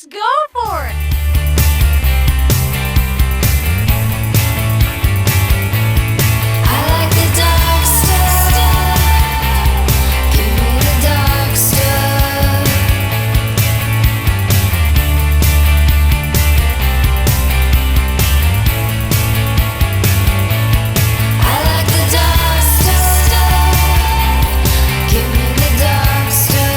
Let's go for it! I like the dark stuff. Give me the dark stuff. I like the dark stuff. Give me the dark stuff.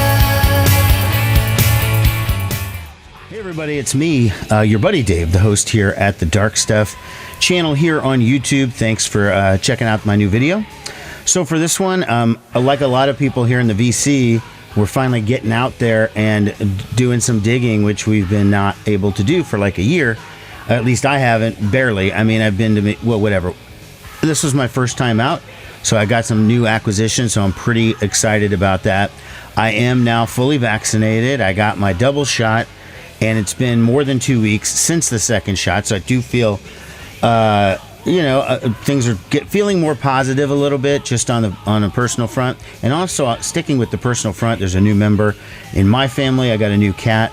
Hey everybody, it's me, your buddy Dave, the host here at the Dark Stuff channel here on YouTube. Thanks for checking out my new video. So for this one, like a lot of people here in the VC, we're finally getting out there and doing some digging, which we've been not able to do for like a year. At least I haven't, barely. I mean, I've been to, well, whatever. This was my first time out, so I got some new acquisitions, so I'm pretty excited about that. I am now fully vaccinated. I got my double shot, and it's been more than 2 weeks since the second shot, so I do feel, things are feeling more positive a little bit, just on a personal front. And also, sticking with the personal front, there's a new member in my family. I got a new cat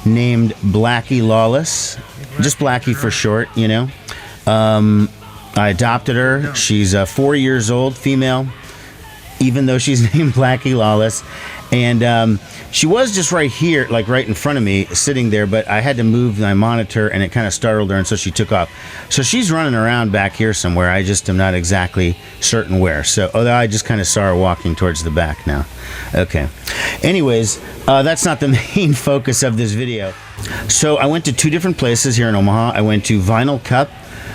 named Blackie Lawless, just Blackie for short, you know. I adopted her. She's 4 years old, female, even though she's named Blackie Lawless. And she was just right here, like right in front of me, sitting there, but I had to move my monitor, and it kind of startled her, and so she took off. So she's running around back here somewhere. I just am not exactly certain where. So, although I just kind of saw her walking towards the back now. Okay. Anyways, that's not the main focus of this video. So I went to two different places here in Omaha. I went to Vinyl Cup,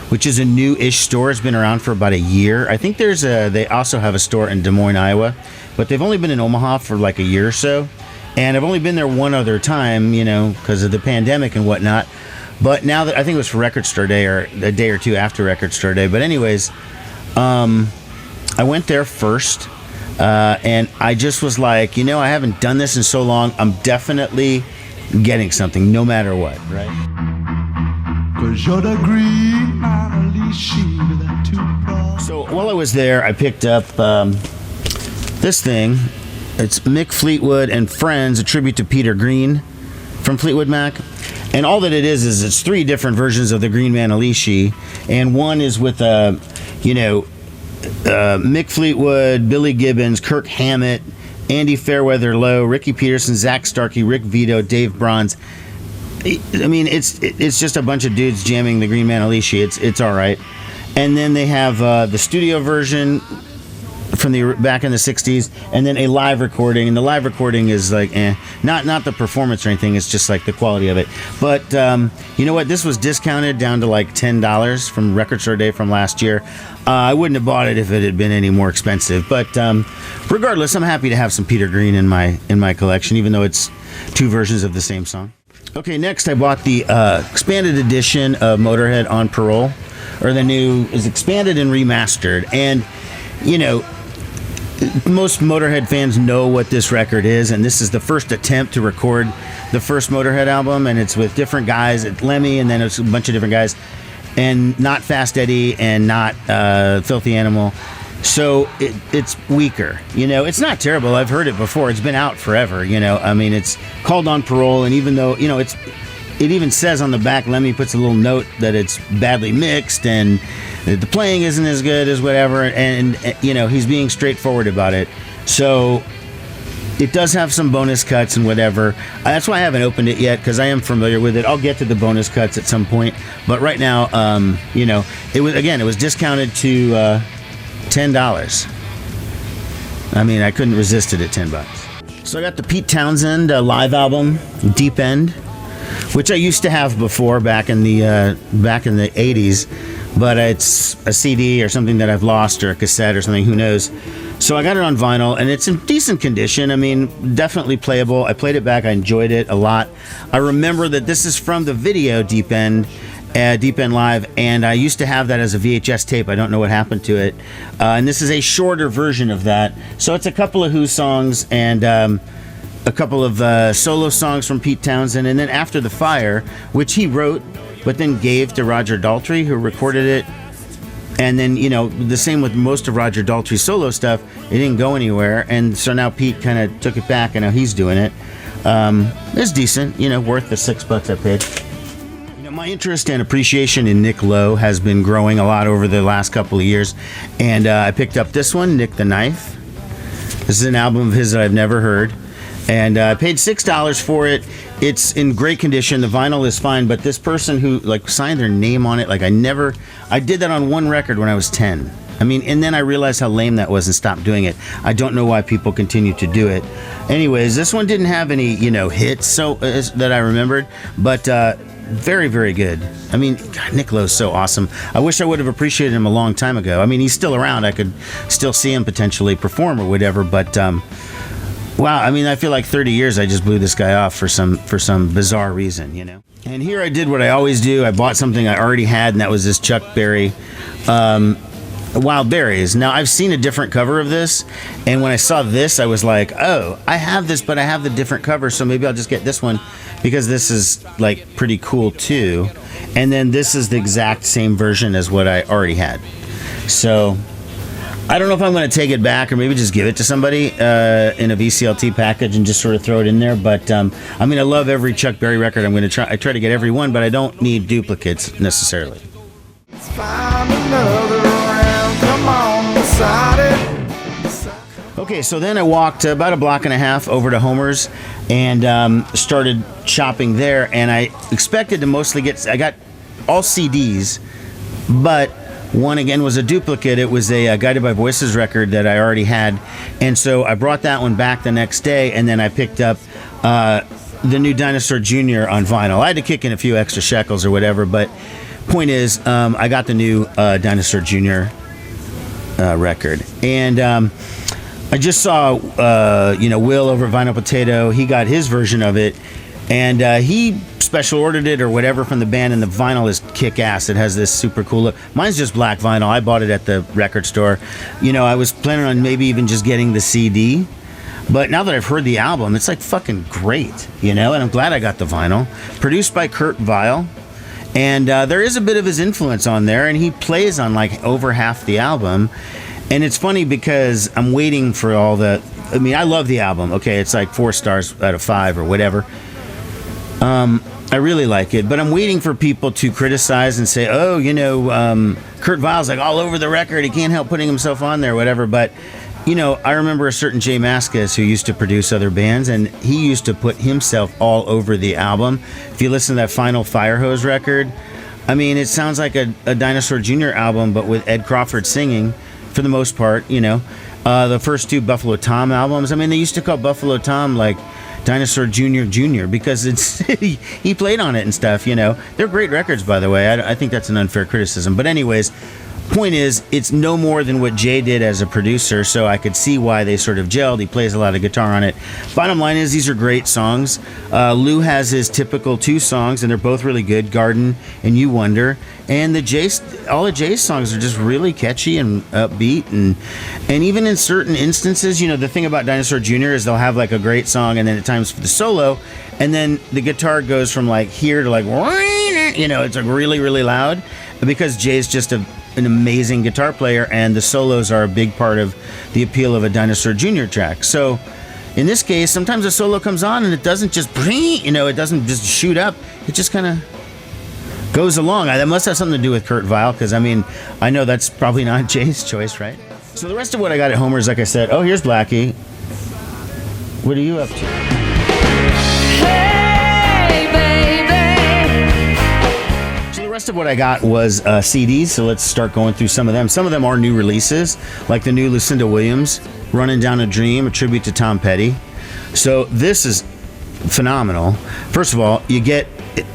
which is a new-ish store. It's been around for about a year. I think they also have a store in Des Moines, Iowa, but they've only been in Omaha for like a year or so. And I've only been there one other time, you know, because of the pandemic and whatnot. But now that I think it was for Record Store Day, or a day or two after Record Store Day. But anyways, I went there first, and I just was like, you know, I haven't done this in so long. I'm definitely getting something, no matter what, right? 'Cause you're the green Annalise with that two-prong. So while I was there, I picked up this thing. It's Mick Fleetwood and Friends, a tribute to Peter Green from Fleetwood Mac. And all that it is it's three different versions of the Green Manalishi. And one is with, Mick Fleetwood, Billy Gibbons, Kirk Hammett, Andy Fairweather Lowe, Ricky Peterson, Zach Starkey, Rick Vito, Dave Bronze. I mean, it's just a bunch of dudes jamming the Green Manalishi. It's all right. And then they have the studio version from back in the 60s, and then a live recording. And the live recording is like, not the performance or anything. It's just like the quality of it. But you know what? This was discounted down to like $10 from Record Store Day from last year. I wouldn't have bought it if it had been any more expensive. But regardless, I'm happy to have some Peter Green in my collection, even though it's two versions of the same song. Okay, next I bought the expanded edition of Motorhead on Parole, or the new is expanded and remastered. And you know, most Motorhead fans know what this record is, and this is the first attempt to record the first Motorhead album, and it's with different guys at Lemmy, and then it's a bunch of different guys, and not Fast Eddie and not Filthy Animal. So it's weaker. You know, it's not terrible. I've heard it before. It's been out forever. You know, I mean, it's called On Parole, and even though, you know, it even says on the back, Lemmy puts a little note that it's badly mixed and the playing isn't as good as whatever, and you know, he's being straightforward about it. So it does have some bonus cuts and whatever. That's why I haven't opened it yet, because I am familiar with it. I'll get to the bonus cuts at some point, but right now, you know, it was discounted to $10. I mean, I couldn't resist it at $10. So I got the Pete Townsend live album, Deep End, which I used to have before back in the 80s, but it's a CD or something that I've lost, or a cassette or something, who knows. So I got it on vinyl, and it's in decent condition. I mean, definitely playable. I played it back. I enjoyed it a lot. I remember that this is from the video Deep End Live, and I used to have that as a VHS tape. I don't know what happened to it. And this is a shorter version of that. So it's a couple of Who songs and a couple of solo songs from Pete Townsend, and then After the Fire, which he wrote but then gave to Roger Daltrey, who recorded it And then, the same with most of Roger Daltrey's solo stuff. It didn't go anywhere. And so now Pete kind of took it back, and now he's doing it. It's decent, worth the $6 I paid. My interest and appreciation in Nick Lowe has been growing a lot over the last couple of years. And I picked up this one, Nick the Knife. This is an album of his that I've never heard. And I paid $6 for it. It's in great condition. The vinyl is fine, but this person who signed their name on it, I did that on one record when I was 10. And then I realized how lame that was and stopped doing it. I don't know why people continue to do it. Anyways, this one didn't have any, hits that I remembered, but very, very good. God, Nick Lowe's so awesome. I wish I would have appreciated him a long time ago. He's still around. I could still see him potentially perform or whatever, but wow, I feel like 30 years I just blew this guy off for some bizarre reason, And here I did what I always do. I bought something I already had, and that was this Chuck Berry Wild Berries. Now, I've seen a different cover of this, and when I saw this, I was like, oh, I have this, but I have the different cover, so maybe I'll just get this one, because this is, pretty cool, too. And then this is the exact same version as what I already had. So I don't know if I'm going to take it back or maybe just give it to somebody in a VCLT package and just sort of throw it in there. But, I love every Chuck Berry record. I try to get every one, but I don't need duplicates necessarily. Let's find another round. Come on, beside it. Okay, so then I walked about a block and a half over to Homer's and started shopping there. And I expected to mostly I got all CDs, but one again was a duplicate. It was a Guided by Voices record that I already had, and so I brought that one back the next day, and then I picked up the new Dinosaur Jr. on vinyl. I had to kick in a few extra shekels or whatever, but point is, I got the new Dinosaur Jr. Record, and I just saw Will over at Vinyl Potato. He got his version of it, and he special ordered it or whatever from the band, and the vinyl is kick-ass. It has this super cool look. Mine's just black vinyl. I bought it at the record store. I was planning on maybe even just getting the CD, but now that I've heard the album, it's fucking great, and I'm glad I got the vinyl. Produced by Kurt Weill, and there is a bit of his influence on there, and he plays on over half the album. And it's funny because I'm waiting for all the... I love the album. Okay, it's 4 stars out of 5 or whatever. I really like it, but I'm waiting for people to criticize and say, oh, Kurt Weill's all over the record. He can't help putting himself on there, whatever. But, I remember a certain Jay Mascis who used to produce other bands, and he used to put himself all over the album. If you listen to that Final Firehose record, it sounds like a Dinosaur Jr. album, but with Ed Crawford singing for the most part, The first 2 Buffalo Tom albums, they used to call Buffalo Tom Dinosaur Jr. because it's he played on it and stuff, They're great records, by the way. I think that's an unfair criticism. But anyways, point is, it's no more than what Jay did as a producer, so I could see why they sort of gelled. He plays a lot of guitar on it. Bottom line is, these are great songs. Lou has his typical 2 songs, and they're both really good, Garden and You Wonder. And all of Jay's songs are just really catchy and upbeat, and even in certain instances, the thing about Dinosaur Jr. is they'll have a great song, and then at times for the solo, and then the guitar goes from here to it's really, really loud, because Jay's just an amazing guitar player, and the solos are a big part of the appeal of a Dinosaur Jr. track. So in this case, sometimes a solo comes on and it doesn't just it doesn't just shoot up, it just kind of goes along. That must have something to do with Kurt Weill, because I know that's probably not Jay's choice, right? So the rest of what I got at Homer's, like I said, oh, here's Blackie. What are you up to? Hey, baby. So the rest of what I got was CDs, so let's start going through some of them. Some of them are new releases, like the new Lucinda Williams, Running Down a Dream, a tribute to Tom Petty. So this is phenomenal. First of all, you get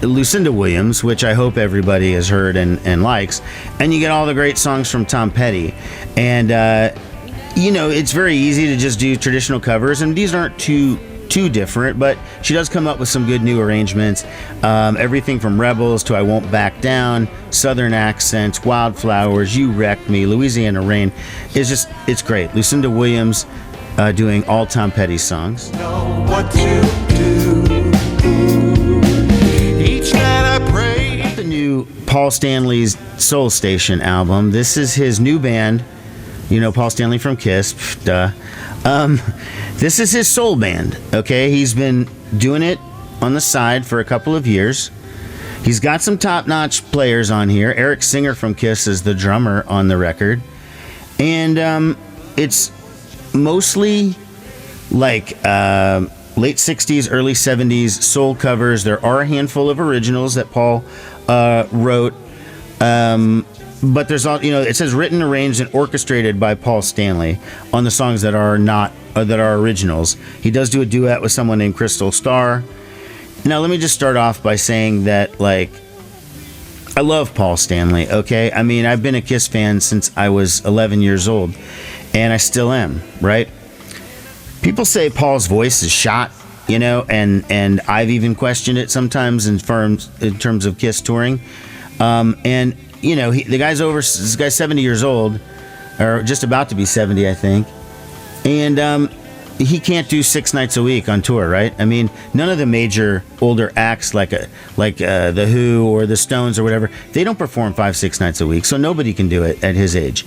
Lucinda Williams, which I hope everybody has heard and likes, and you get all the great songs from Tom Petty. And it's very easy to just do traditional covers, and these aren't too different, but she does come up with some good new arrangements. Everything from Rebels to I Won't Back Down, Southern Accents, Wildflowers, You Wrecked Me, Louisiana Rain. It's great. Lucinda Williams doing all Tom Petty songs. Know what to do. Each night I pray. The new Paul Stanley's Soul Station album. This is his new band. You know Paul Stanley from Kiss. Duh. This is his soul band. Okay, he's been doing it on the side for a couple of years. He's got some top-notch players on here. Eric Singer from Kiss is the drummer on the record. And it's mostly like late 60s, early 70s soul covers. There are a handful of originals that Paul wrote. But there's all, it says written, arranged, and orchestrated by Paul Stanley on the songs that are not that are originals. He does do a duet with someone named Crystal Starr. Now, let me just start off by saying that, like, I love Paul Stanley, okay? I mean, I've been a Kiss fan since I was 11 years old, and I still am, right? People say Paul's voice is shot, and I've even questioned it sometimes in terms of Kiss touring. And, this guy's 70 years old, or just about to be 70, I think, and he can't do 6 nights a week on tour, right? I mean, none of the major older acts like the Who or the Stones or whatever, they don't perform 5-6 nights a week, so nobody can do it at his age.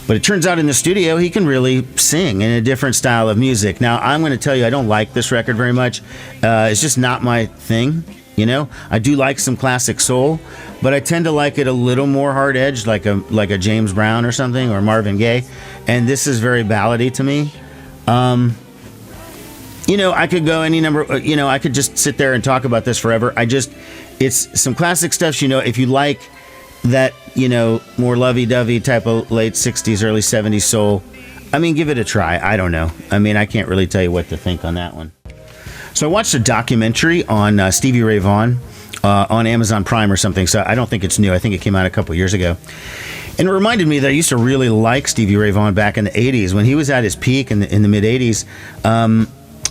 But it turns out in the studio, he can really sing in a different style of music. Now, I'm going to tell you, I don't like this record very much. It's just not my thing, I do like some classic soul, but I tend to like it a little more hard-edged, like a James Brown or something, or Marvin Gaye. And this is very ballady to me. I could go any number, I could just sit there and talk about this forever. It's some classic stuff, if you like that, more lovey-dovey type of late 60s, early 70s soul, I mean, give it a try. I don't know. I mean, I can't really tell you what to think on that one. So I watched a documentary on Stevie Ray Vaughan on Amazon Prime or something, so I don't think it's new. I think it came out a couple years ago. And it reminded me that I used to really like Stevie Ray Vaughan back in the 80s. When he was at his peak in the mid-80s,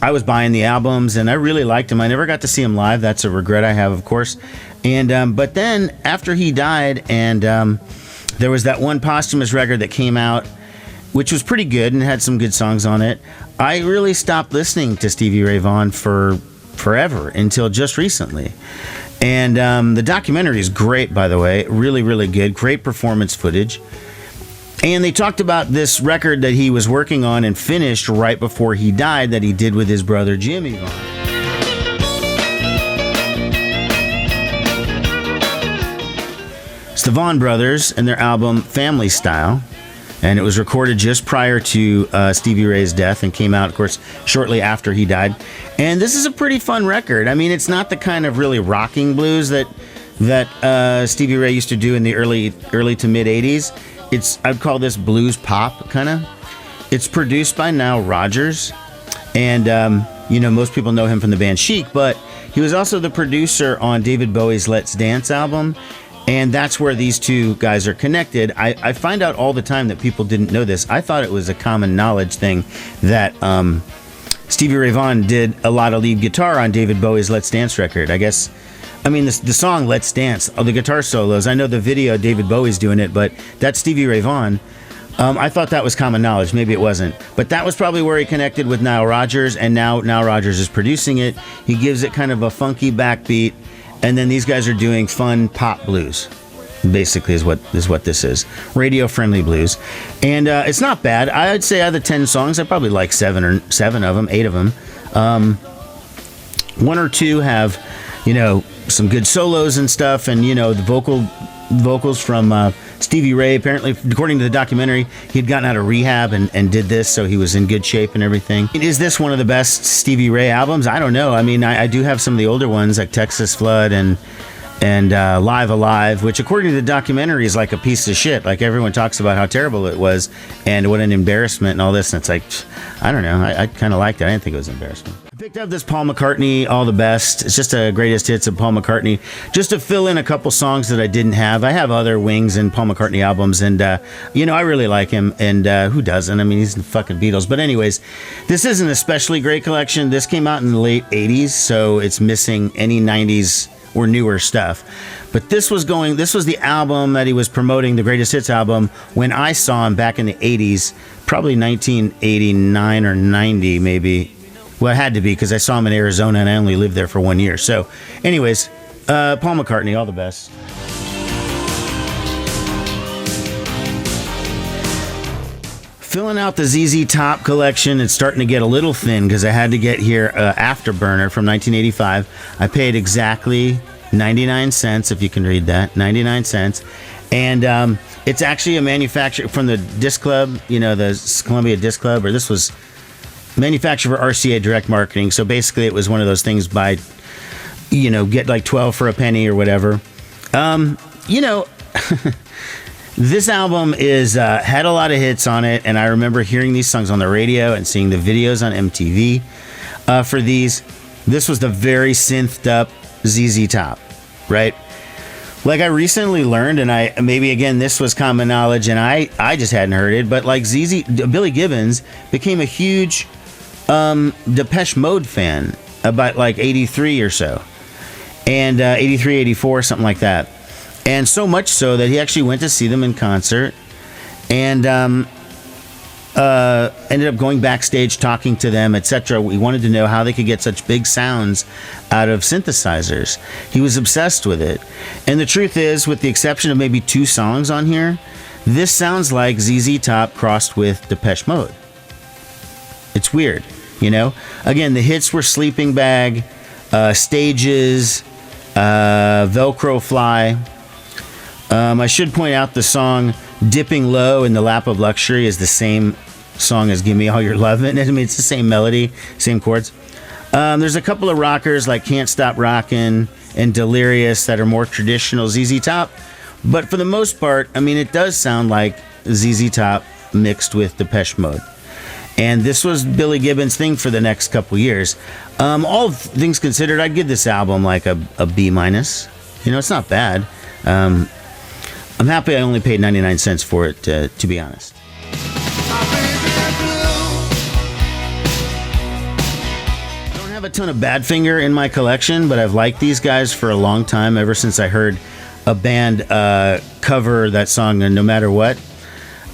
I was buying the albums, and I really liked him. I never got to see him live. That's a regret I have, of course. And but then, after he died, and there was that one posthumous record that came out, which was pretty good and had some good songs on it, I really stopped listening to Stevie Ray Vaughan for forever until just recently. And the documentary is great, by the way. Really, really good. Great performance footage. And they talked about this record that he was working on and finished right before he died that he did with his brother Jimmy Vaughan. It's the Vaughan Brothers and their album Family Style. And it was recorded just prior to Stevie Ray's death and came out, of course, shortly after he died. And this is a pretty fun record. I mean, it's not the kind of really rocking blues that Stevie Ray used to do in the early to mid 80s. I'd call this blues pop kind of. It's produced by Nile Rodgers, and most people know him from the band Chic, but he was also the producer on David Bowie's Let's Dance album. And that's where these two guys are connected. I find out all the time that people didn't know this. I thought it was a common knowledge thing that Stevie Ray Vaughan did a lot of lead guitar on David Bowie's Let's Dance record. The song Let's Dance, the guitar solos, I know the video, David Bowie's doing it, but that's Stevie Ray Vaughan. I thought that was common knowledge. Maybe it wasn't. But that was probably where he connected with Nile Rodgers, and now Nile Rodgers is producing it. He gives it kind of a funky backbeat. And then these guys are doing fun pop blues, basically is what this is. Radio-friendly blues. And it's not bad. I'd say out of the 10 songs, I probably like 7 of them, 8 of them. 1 or 2 have, some good solos and stuff. And, the vocals from Stevie Ray, apparently, according to the documentary, he had gotten out of rehab and did this, so he was in good shape and everything. Is this one of the best Stevie Ray albums? I don't know. I mean, I do have some of the older ones, like Texas Flood and Live Alive, which, according to the documentary, is like a piece of shit. Like, everyone talks about how terrible it was and what an embarrassment and all this, and it's like, I don't know. I kind of liked it. I didn't think it was an embarrassment. I picked up this Paul McCartney, All the Best. It's just a greatest hits of Paul McCartney, just to fill in a couple songs that I didn't have. I have other Wings and Paul McCartney albums, and, I really like him, and who doesn't? I mean, he's the fucking Beatles. But anyways, this is an especially great collection. This came out in the late 80s, so it's missing any 90s or newer stuff. But this was the album that he was promoting, the greatest hits album, when I saw him back in the 80s, probably 1989 or 90 maybe. Well, it had to be, because I saw him in Arizona and I only lived there for 1 year. So anyways, Paul McCartney, All the Best. Filling out the ZZ Top collection, it's starting to get a little thin because I had to get here Afterburner from 1985. I paid exactly 99 cents, if you can read that, 99 cents. And it's actually a manufacturer from the Disc Club, you know, the Columbia Disc Club, or this was manufactured for RCA Direct Marketing. So basically it was one of those things by, you know, get like 12 for a penny or whatever. You know, this album is had a lot of hits on it, and I remember hearing these songs on the radio and seeing the videos on MTV for these. This was the very synthed up ZZ Top, right? Like I recently learned, and maybe again this was common knowledge, and I just hadn't heard it, but like Billy Gibbons became a huge Depeche Mode fan about like 83 or so, and 83, 84, something like that. And so much so that he actually went to see them in concert, and ended up going backstage talking to them, etc. We wanted to know how they could get such big sounds out of synthesizers. He was obsessed with it. And the truth is, with the exception of maybe 2 songs on here, this sounds like ZZ Top crossed with Depeche Mode. It's weird, you know? Again, the hits were Sleeping Bag, Stages, Velcro Fly. I should point out the song Dipping Low in the Lap of Luxury is the same song as Give Me All Your Lovin'. I mean, it's the same melody, same chords. There's a couple of rockers like Can't Stop Rockin' and Delirious that are more traditional ZZ Top. But for the most part, I mean, it does sound like ZZ Top mixed with Depeche Mode. And this was Billy Gibbons' thing for the next couple years. All things considered, I'd give this album like a B-. You know, it's not bad. I'm happy I only paid 99 cents for it, to be honest. I don't have a ton of Badfinger in my collection, but I've liked these guys for a long time, ever since I heard a band cover that song, No Matter What.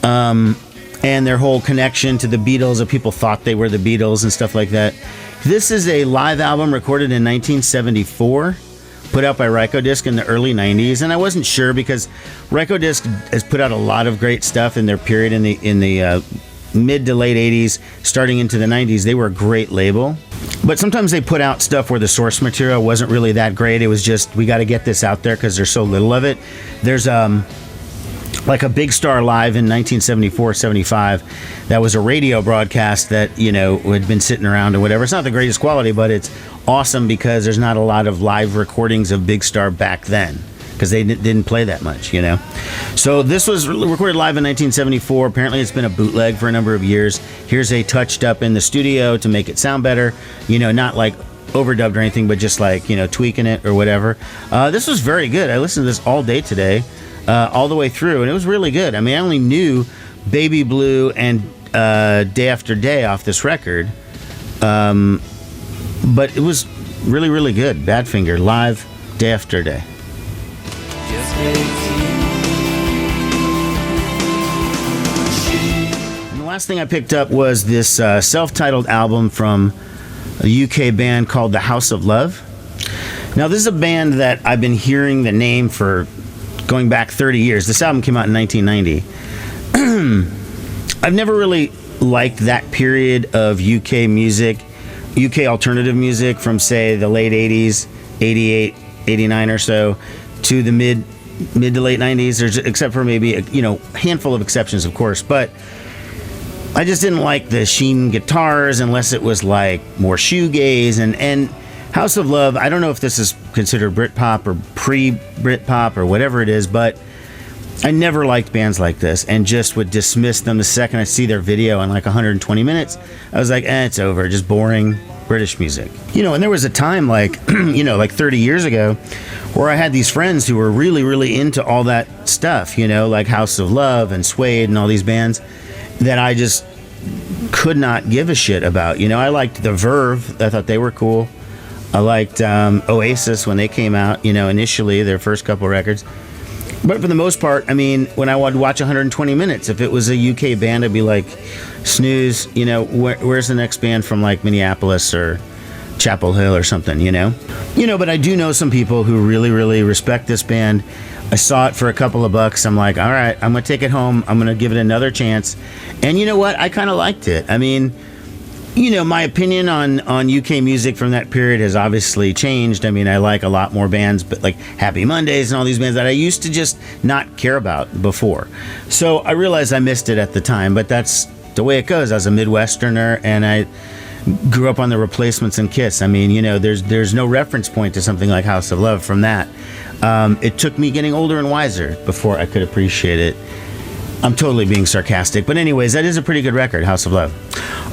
And their whole connection to the Beatles, of people thought they were the Beatles and stuff like that. This is a live album recorded in 1974. Put out by Rykodisc in the early 90s, and I wasn't sure because Rykodisc has put out a lot of great stuff in their period in the mid to late 80s, starting into the 90s. They were a great label, but sometimes they put out stuff where the source material wasn't really that great. It was just, we got to get this out there because there's so little of it. There's like a Big Star Live in 1974-75 that was a radio broadcast that, you know, had been sitting around or whatever. It's not the greatest quality, but it's awesome because there's not a lot of live recordings of Big Star back then because they didn't play that much, you know. So this was recorded live in 1974. Apparently it's been a bootleg for a number of years. Here's a touched up in the studio to make it sound better, you know, not like overdubbed or anything, but just like, you know, tweaking it or whatever. This was very good. I listened to this all day today, all the way through, and it was really good. I mean, I only knew Baby Blue and Day After Day off this record, but it was really, really good. Badfinger live, Day After Day. And the last thing I picked up was this self-titled album from a UK band called The House of Love. Now, this is a band that I've been hearing the name for going back 30 years. This album came out in 1990. I've never really liked that period of UK music, UK alternative music from, say, the late 80s, 88, 89 or so, to the mid to late 90s, there's, except for maybe a handful of exceptions, of course. But I just didn't like the sheen guitars unless it was like more shoegaze. And House of Love, I don't know if this is considered Britpop or pre-Britpop or whatever it is, but I never liked bands like this and just would dismiss them the second I see their video in like 120 minutes. I was like, it's over, just boring British music. And there was a time like, like 30 years ago where I had these friends who were really, really into all that stuff, like House of Love and Suede and all these bands that I just could not give a shit about. I liked The Verve. I thought they were cool. I liked Oasis when they came out, initially, their first couple records. But for the most part, I mean, when I would watch 120 minutes, if it was a UK band, I'd be like, snooze, where's the next band from like Minneapolis or Chapel Hill or something, but I do know some people who really, really respect this band. I saw it for a couple of bucks. I'm like, all right, I'm going to take it home. I'm going to give it another chance. And you know what? I kind of liked it. I mean, you know, my opinion on UK music from that period has obviously changed. I mean, I like a lot more bands, but like Happy Mondays and all these bands that I used to just not care about before. So I realized I missed it at the time, but that's the way it goes. I was a Midwesterner, and I grew up on the Replacements and Kiss. I mean, you know, there's no reference point to something like House of Love from that. It took me getting older and wiser before I could appreciate it. I'm totally being sarcastic, but anyways, that is a pretty good record, House of Love.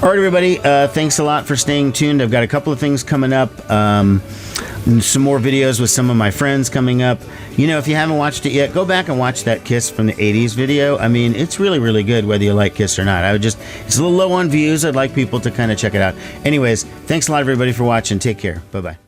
All right, everybody, thanks a lot for staying tuned. I've got a couple of things coming up, some more videos with some of my friends coming up. You know, if you haven't watched it yet, go back and watch that Kiss from the 80s video. I mean, it's really, really good, whether you like Kiss or not. It's a little low on views. I'd like people to kind of check it out. Anyways, thanks a lot, everybody, for watching. Take care. Bye-bye.